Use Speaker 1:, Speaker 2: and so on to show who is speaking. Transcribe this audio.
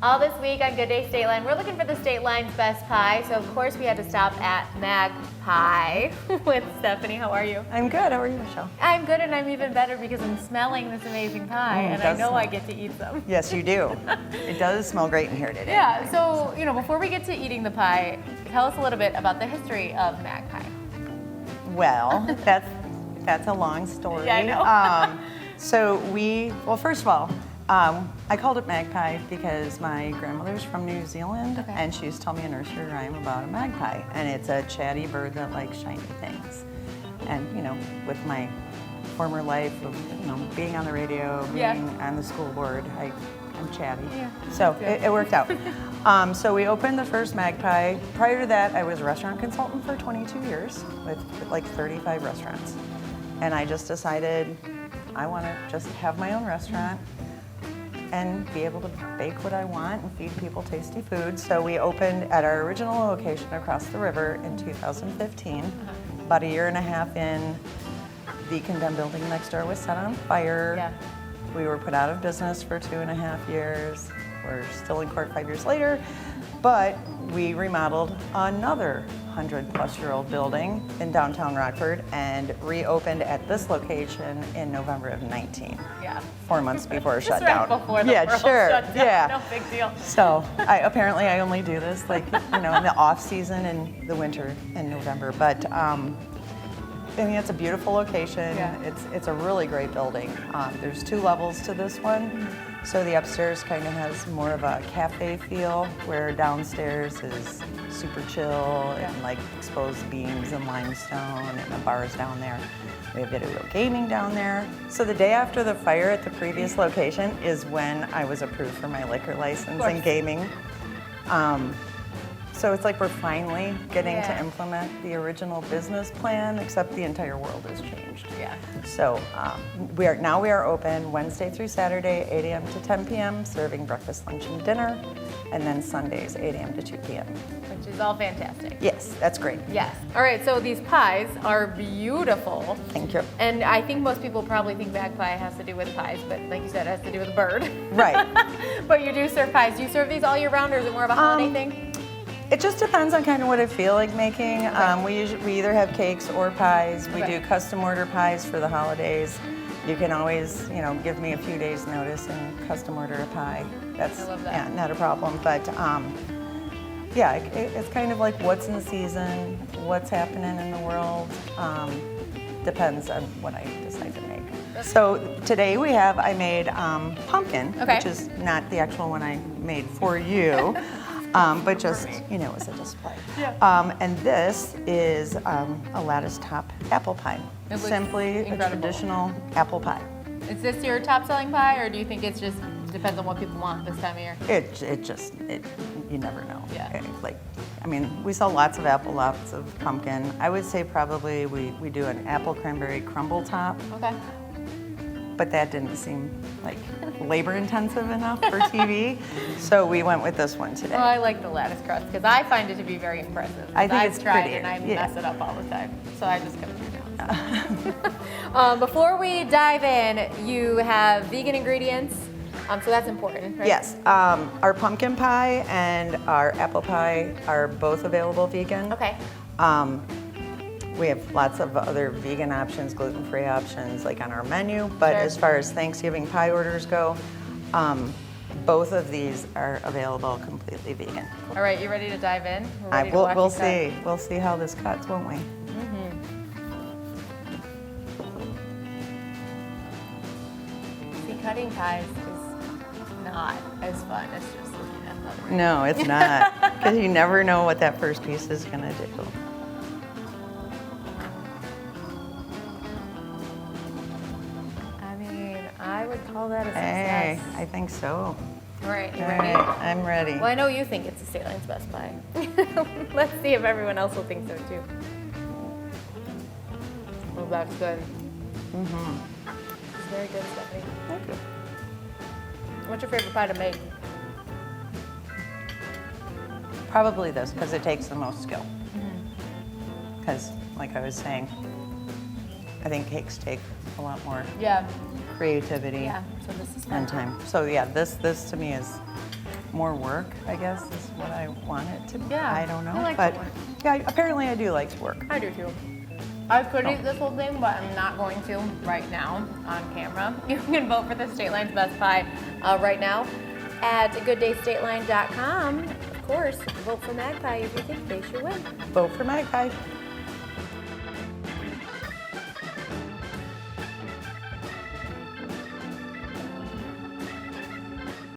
Speaker 1: All this week on Good Day Stateline, we're looking for the Stateline's best pie. So, of course, we had to stop at Magpie with Stephanie. How are you?
Speaker 2: I'm good. How are you, Michelle?
Speaker 1: I'm good, and I'm even better because I'm smelling this amazing pie, and I know I get to eat some.
Speaker 2: Yes, you do. It does smell great in here today.
Speaker 1: Yeah, so, before we get to eating the pie, tell us a little bit about the history of Magpie.
Speaker 2: Well, that's a long story.
Speaker 1: Yeah, I
Speaker 2: know. Well, first of all, I called it Magpie because my grandmother's from New Zealand, and she used to tell me a nursery rhyme about a magpie, and it's a chatty bird that likes shiny things. And with my former life of being on the radio, being on the school board, I'm chatty. Yeah. So it worked out. So we opened the first Magpie. Prior to that, I was a restaurant consultant for 22 years with like 35 restaurants, and I just decided I want to just have my own restaurant and be able to bake what I want and feed people tasty food. So we opened at our original location across the river in 2015. About a year and a half in, the condemned building next door was set on fire. Yeah. We were put out of business for 2.5 years. We're still in court 5 years later, but we remodeled another 100-plus-year-old building in downtown Rockford and reopened at this location in November of 19. Yeah. 4 months before it shut down.
Speaker 1: Right before the world shut down.
Speaker 2: Yeah.
Speaker 1: No big deal.
Speaker 2: So I only do this in the off season and the winter in November. But it's a beautiful location. Yeah. It's a really great building. There's 2 levels to this one. So the upstairs kind of has more of a cafe feel, where downstairs is super chill and like exposed beams and limestone, and the bar's down there. We have video gaming down there. So the day after the fire at the previous location is when I was approved for my liquor license and gaming. So it's like we're finally getting to implement the original business plan, except the entire world has changed. Yeah. So we are open Wednesday through Saturday, 8 a.m. to 10 p.m., serving breakfast, lunch, and dinner, and then Sundays, 8 a.m. to 2 p.m.
Speaker 1: Which is all fantastic.
Speaker 2: Yes, that's great.
Speaker 1: Yes. All right, so these pies are beautiful.
Speaker 2: Thank you.
Speaker 1: And I think most people probably think Magpie has to do with pies, but like you said, it has to do with a bird.
Speaker 2: Right.
Speaker 1: But you do serve pies. Do you serve these all year round, or is it more of a holiday thing?
Speaker 2: It just depends on kind of what I feel like making. We either have cakes or pies. We do custom order pies for the holidays. You can always, give me a few days notice and custom order a pie. That's
Speaker 1: I love that.
Speaker 2: Yeah, not a problem. But it's kind of like what's in season, what's happening in the world. Depends on what I decide to make. So today I made pumpkin, which is not the actual one I made for you. But just, as a display. Yeah. And this is a lattice top apple pie. Simply a traditional apple pie.
Speaker 1: Is this your top selling pie, or do you think it's just depends on what people want this time of year?
Speaker 2: You never know.
Speaker 1: Yeah.
Speaker 2: We sell lots of apple, lots of pumpkin. I would say probably we do an apple cranberry crumble top. Okay. But that didn't seem like labor intensive enough for TV, so we went with this one today.
Speaker 1: Well, I like the lattice crust because I find it to be very impressive.
Speaker 2: I think it's
Speaker 1: tried
Speaker 2: prettier.
Speaker 1: And I mess it up all the time, so I just come here now. Before we dive in, you have vegan ingredients, so that's important, right?
Speaker 2: Yes, our pumpkin pie and our apple pie are both available vegan. Okay. We have lots of other vegan options, gluten-free options, like on our menu. But as far as Thanksgiving pie orders go, both of these are available completely vegan.
Speaker 1: All right, you ready to dive in?
Speaker 2: We'll see. We'll see how this cuts, won't we?
Speaker 1: See, cutting pies is not as fun as just looking at them.
Speaker 2: No, it's not, because you never know what that first piece is going to do.
Speaker 1: I would call that a success.
Speaker 2: Hey, I think so.
Speaker 1: All right, you ready?
Speaker 2: I'm ready.
Speaker 1: Well, I know you think it's the Stateline's best pie. Let's see if everyone else will think so too. Oh, that's good. It's very good, Stephanie.
Speaker 2: Thank you.
Speaker 1: What's your favorite pie to make?
Speaker 2: Probably this, because it takes the most skill. Because, like I was saying, I think cakes take a lot more creativity
Speaker 1: so this is
Speaker 2: and time. So yeah, this to me is more work, I guess, is what I want it to be.
Speaker 1: Yeah,
Speaker 2: I don't know.
Speaker 1: I like
Speaker 2: but
Speaker 1: the work.
Speaker 2: yeah, apparently I do like to work.
Speaker 1: I do too. I could eat this whole thing, but I'm not going to right now on camera. You can vote for the Stateline's Best Pie right now at gooddaystateline.com. Of course, vote for Magpie if you think they should win.
Speaker 2: Vote for Magpie.